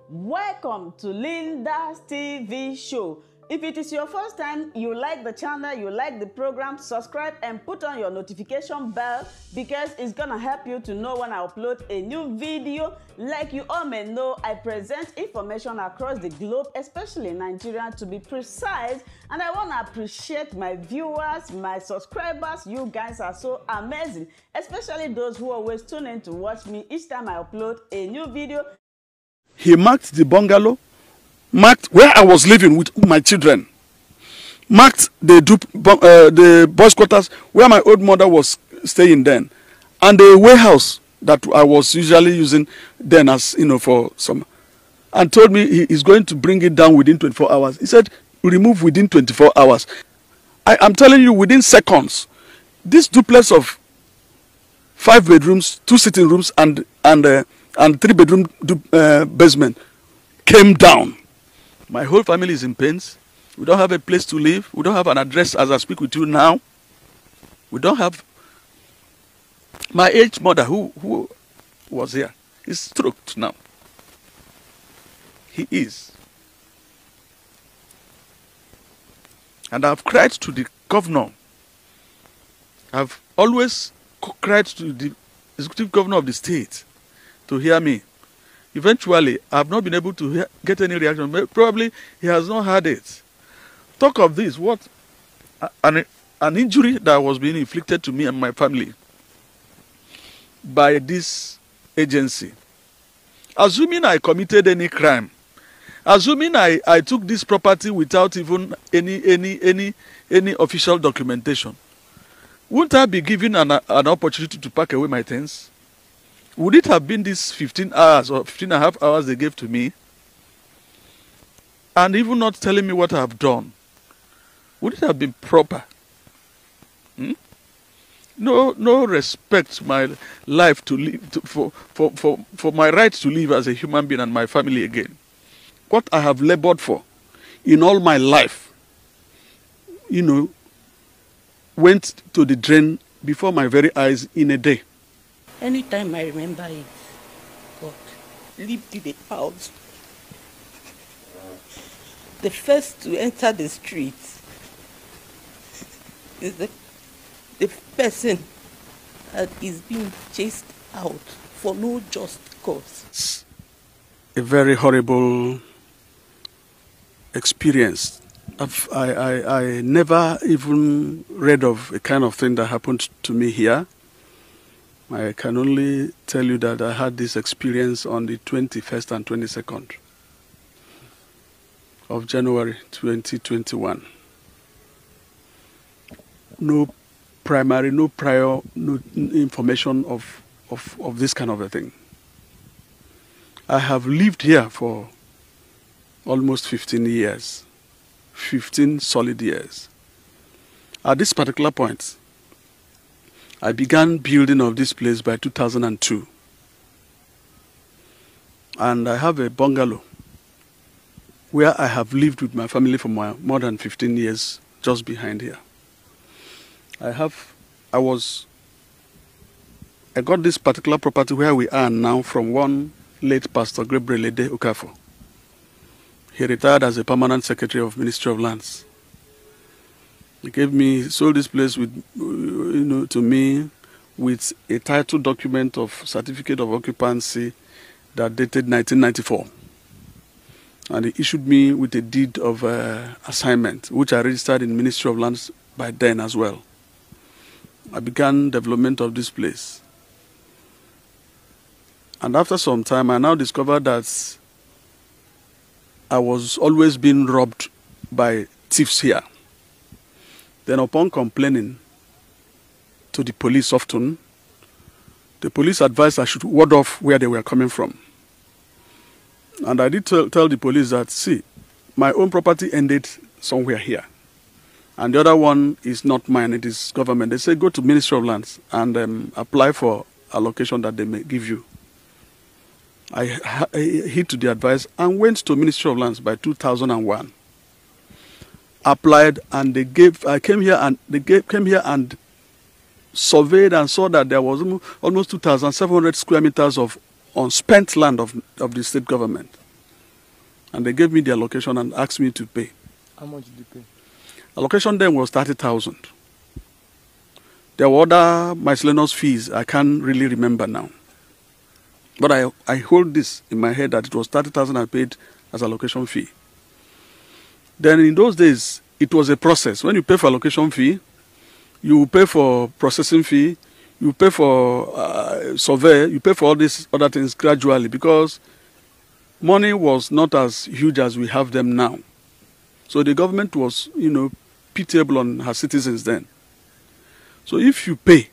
Welcome to Linda's TV show. If it is your first time, you like the channel, you like the program, subscribe and put on your notification bell because it's gonna help you to know when I upload a new video. Like you all may know, I present information across the globe, especially Nigeria to be precise, and I want to appreciate my viewers, my subscribers. You guys are so amazing, especially those who always tune in to watch me each time I upload a new video. He marked the bungalow, marked where I was living with my children, marked the boys' quarters where my old mother was staying then, and the warehouse that I was usually using then as, for some, and told me he is going to bring it down within 24 hours. He said, remove within 24 hours. I am telling you, within seconds, this duplex of 5 bedrooms, 2 sitting rooms, and 3-bedroom basement came down. My whole family is in pains. We don't have a place to live. We don't have an address as I speak with you now. We don't have. My aged mother, who was here, is stroked now. He is. And I've cried to the governor. I've always cried to the executive governor of the state to hear me. Eventually, I have not been able to get any reaction. Probably he has not heard it. Talk of this, what an injury that was being inflicted to me and my family by this agency. Assuming I committed any crime, assuming I took this property without even any official documentation, wouldn't I be given an opportunity to pack away my things? Would it have been these 15 hours or 15 and a half hours they gave to me, and even not telling me what I have done? Would it have been proper? No respect my life to live for my right to live as a human being and my family again. What I have labored for in all my life, went to the drain before my very eyes in a day. Anytime I remember it, God, lived in the house. The first to enter the street is the person that is being chased out for no just cause. It's a very horrible experience. I never even read of a kind of thing that happened to me here. I can only tell you that I had this experience on the 21st and 22nd of January 2021. No prior information of this kind of a thing. I have lived here for almost 15 years, 15 solid years. At this particular point, I began building of this place by 2002. And I have a bungalow where I have lived with my family for more than 15 years just behind here. I got this particular property where we are now from one late Pastor Gabriel Ede Okafor. He retired as a permanent secretary of Ministry of Lands. He sold this place with, to me with a title document of certificate of occupancy that dated 1994. And he issued me with a deed of assignment, which I registered in Ministry of Lands by then as well. I began development of this place. And after some time, I now discovered that I was always being robbed by thieves here. Then upon complaining to the police often, the police advised I should ward off where they were coming from. And I did tell the police that, see, my own property ended somewhere here. And the other one is not mine, it is government. They say, go to Ministry of Lands and apply for allocation that they may give you. I heed to the advice and went to Ministry of Lands by 2001. Applied, and I came here and surveyed and saw that there was almost 2,700 square meters of unspent land of the state government. And they gave me the allocation and asked me to pay. How much did you pay? Allocation then was 30,000. There were other miscellaneous fees I can't really remember now. But I hold this in my head that it was 30,000 I paid as allocation fee. Then in those days, it was a process. When you pay for allocation fee, you pay for processing fee, you pay for survey, you pay for all these other things gradually, because money was not as huge as we have them now. So the government was, pitiable on her citizens then. So if you pay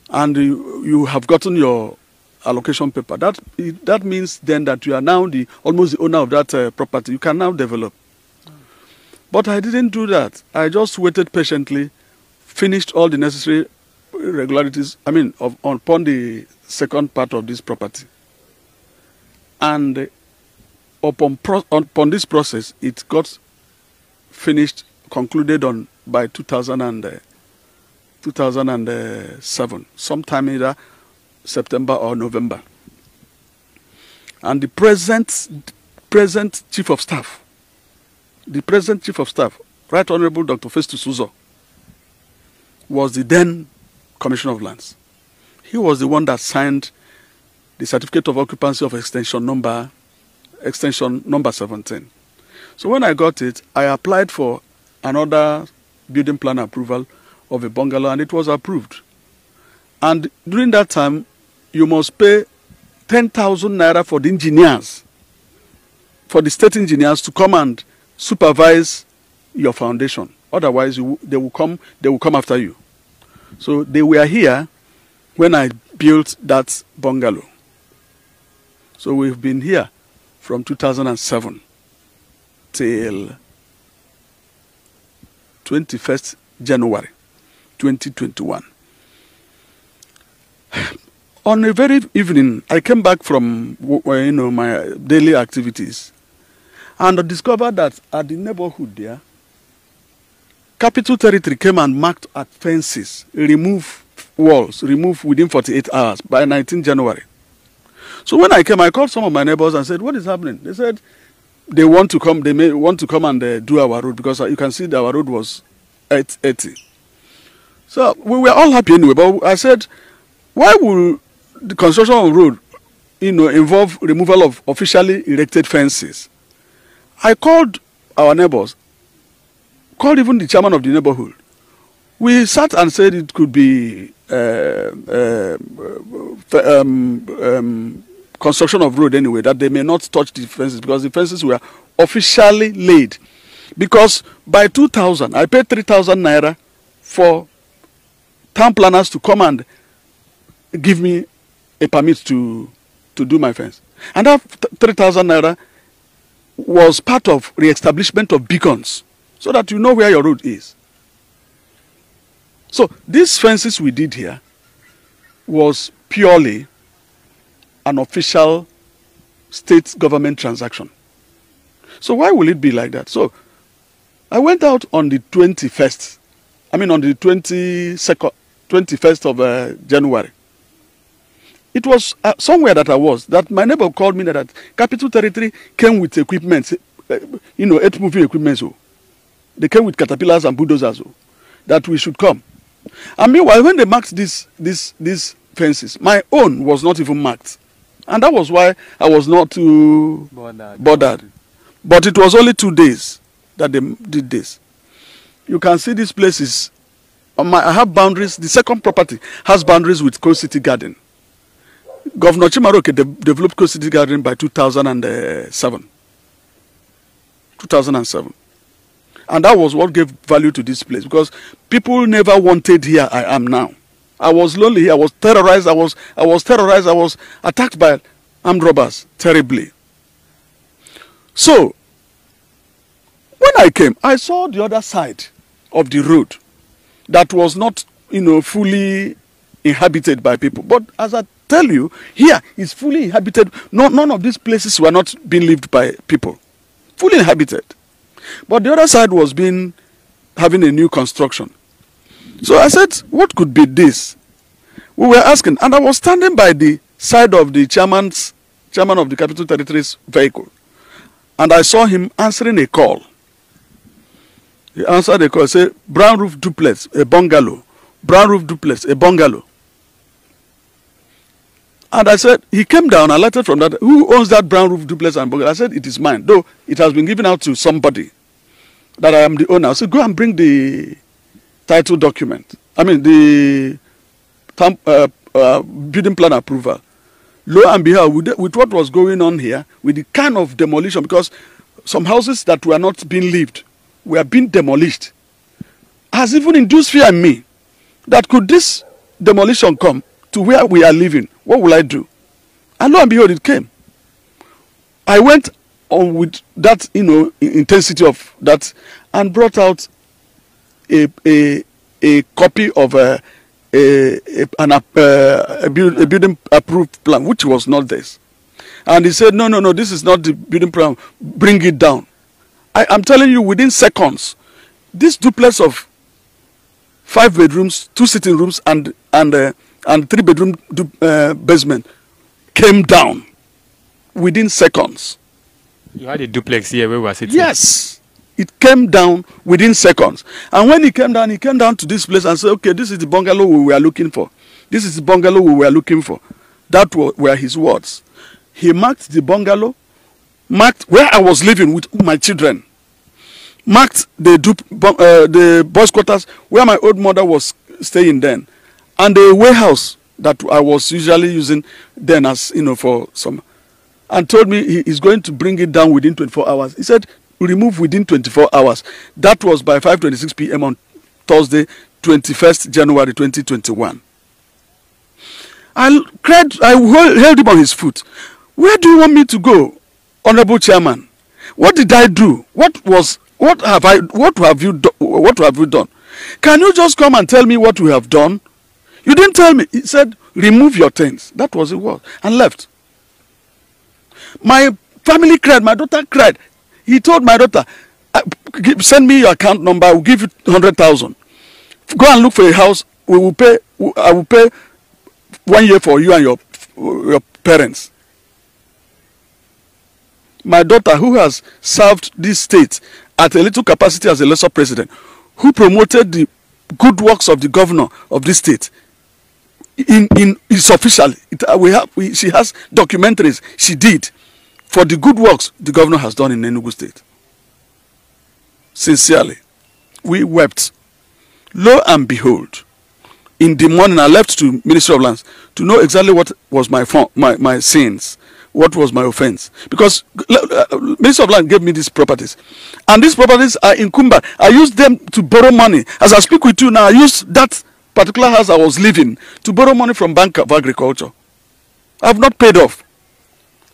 and you have gotten your allocation paper, that means then that you are now almost the owner of that property. You can now develop. But I didn't do that. I just waited patiently, finished all the necessary regularities, upon the second part of this property. And upon this process, it got finished, concluded by 2007, sometime either September or November. And the present Chief of Staff, Right Honorable Dr. Festus Uzo, was the then Commissioner of Lands. He was the one that signed the certificate of occupancy of extension number 17. So when I got it, I applied for another building plan approval of a bungalow, and it was approved. And during that time, you must pay 10,000 naira for the engineers, for the state engineers to come and supervise your foundation. Otherwise, they will come after you. So they were here when I built that bungalow. So we've been here from 2007 till 21st January 2021. On a very evening, I came back from my daily activities, and I discovered that at the neighborhood there, Capital Territory came and marked at fences, remove walls, remove within 48 hours by 19 January. So when I came, I called some of my neighbors and said, "What is happening?" They said they want to come. They may want to come and do our road, because you can see that our road was 880. So we were all happy anyway. But I said, why will the construction of road, involve removal of officially erected fences? I called our neighbors, called even the chairman of the neighborhood. We sat and said it could be construction of road anyway, that they may not touch the fences, because the fences were officially laid. Because by 2000, I paid 3,000 naira for town planners to come and give me a permit to do my fence. And that 3,000 naira was part of re-establishment of beacons, so that you know where your road is. So these fences we did here was purely an official state government transaction. So why will it be like that? So I went out on the 21st, on the 21st of January. It was somewhere that my neighbor called me that Capital Territory came with equipment, 8 moving equipment. So they came with caterpillars and bulldozers, so that we should come. And meanwhile, when they marked these fences, my own was not even marked. And that was why I was not too bothered. But it was only 2 days that they did this. You can see these places. I have boundaries. The second property has boundaries with Coast City Garden. Governor Chimaroke developed Coast City Garden by 2007. And that was what gave value to this place, because people never wanted here I am now. I was lonely here. I was terrorized. I was terrorized. I was attacked by armed robbers terribly. So when I came, I saw the other side of the road that was not, fully inhabited by people. But as I tell you, here is fully inhabited. None of these places were not being lived by people. Fully inhabited. But the other side was having a new construction. So I said, what could be this? We were asking, and I was standing by the side of the chairman of the Capital Territory's vehicle. and I saw him answering a call. He answered a call, said, brown roof duplex, a bungalow. Brown roof duplex, a bungalow. And I said, he came down, I alerted from that, who owns that brown roof duplex and bungalow? I said, it is mine, though it has been given out to somebody that I am the owner. I said, go and bring the title document. I mean, the building plan approval. Lo and behold, with what was going on here, with the kind of demolition, because some houses that were not being lived were being demolished, has even induced fear in me that could this demolition come to where we are living, what will I do? And lo and behold, it came. I went on with that, intensity of that, and brought out a copy of a building approved plan, which was not this. And he said, no, this is not the building plan, bring it down. I'm telling you, within seconds, this duplex of 5 bedrooms, 2 sitting rooms, and 3-bedroom basement came down within seconds. You had a duplex here where we were sitting? Yes. It came down within seconds. And when he came down to this place and said, okay, this is the bungalow we were looking for. This is the bungalow we were looking for. That were his words. He marked the bungalow, marked where I was living with my children, marked the boys' quarters where my old mother was staying then, and the warehouse that I was usually using then as, for some, and told me he is going to bring it down within 24 hours. He said, remove within 24 hours. That was by 5:26 p.m. on Thursday, 21st January 2021. I cried, I held him on his foot. Where do you want me to go, Honorable Chairman? What did I do? What have you done? Can you just come and tell me what we have done? You didn't tell me. He said, remove your things. That was it, and left. My family cried, my daughter cried. He told my daughter, send me your account number, I will give you 100,000. Go and look for a house, I will pay 1 year for you and your parents. My daughter, who has served this state at a little capacity as a lesser president, who promoted the good works of the governor of this state, is officially, she has documentaries she did for the good works the governor has done in Enugu State. Sincerely, we wept. Lo and behold, in the morning I left to Ministry of Lands to know exactly what was my sins, what was my offense. Because Ministry of Land gave me these properties. And these properties are in Kumba. I used them to borrow money. As I speak with you now, I used that particular house I was living to borrow money from Bank of Agriculture. I have not paid off.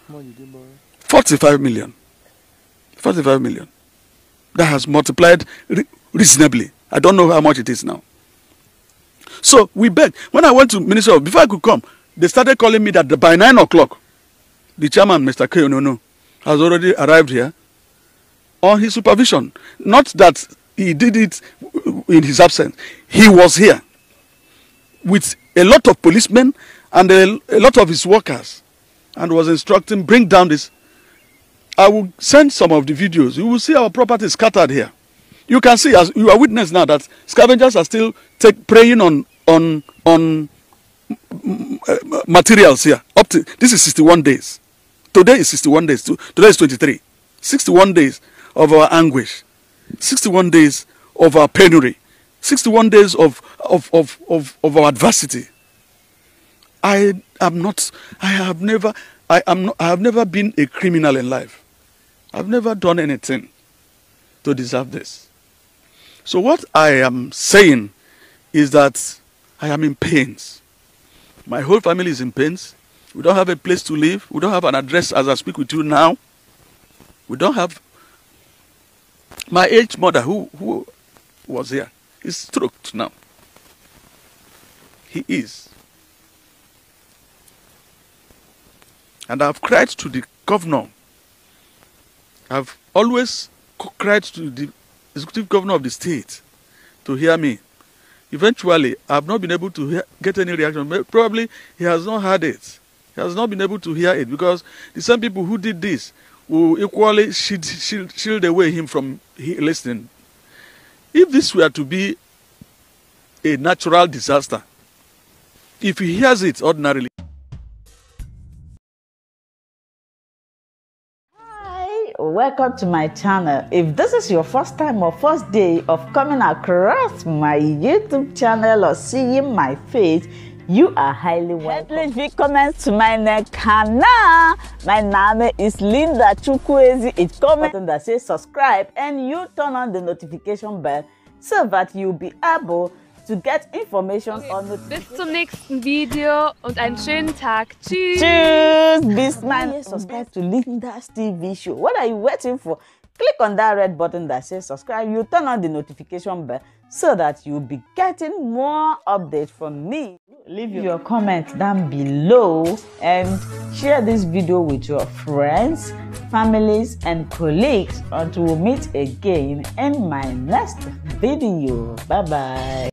How much did you borrow? 45 million. 45 million. That has multiplied reasonably. I don't know how much it is now. So we begged. When I went to Ministry of, before I could come, they started calling me that by 9 o'clock, the chairman, Mr. K. has already arrived here on his supervision. Not that he did it in his absence. He was here with a lot of policemen and a lot of his workers and was instructing, bring down this. I will send some of the videos. You will see our property scattered here. You can see, as you are witness now, that scavengers are still preying on materials here. Up to this is 61 days. Today is 61 days. Today is 23. 61 days of our anguish. 61 days of our penury. 61 days of our adversity. I have never been a criminal in life. I've never done anything to deserve this. So what I am saying is that I am in pains. My whole family is in pains. We don't have a place to live. We don't have an address as I speak with you now. We don't have... My aged mother who was here is stroked now. He is. And I've cried to the governor. I've always cried to the executive governor of the state to hear me. Eventually, I've not been able to get any reaction. Probably he has not heard it. He has not been able to hear it because the same people who did this will equally shield away him from listening. If this were to be a natural disaster, if he hears it ordinarily. Hi, welcome to my channel. If this is your first time or first day of coming across my YouTube channel or seeing my face, you are highly welcome. Herzlich willkommen zu meinem Kanal. My name is Linda Chukwuezi. It's comment that says subscribe and you turn on the notification bell so that you'll be able to get information on the. Bis zum nächsten Video und einen schönen Tag. Tschüss. Tschüss. Bis man subscribe to Linda's TV show. What are you waiting for? Click on that red button that says subscribe. You turn on the notification bell so that you'll be getting more updates from me. Leave your comments down below and share this video with your friends, families, and colleagues until we meet again in my next video. Bye bye.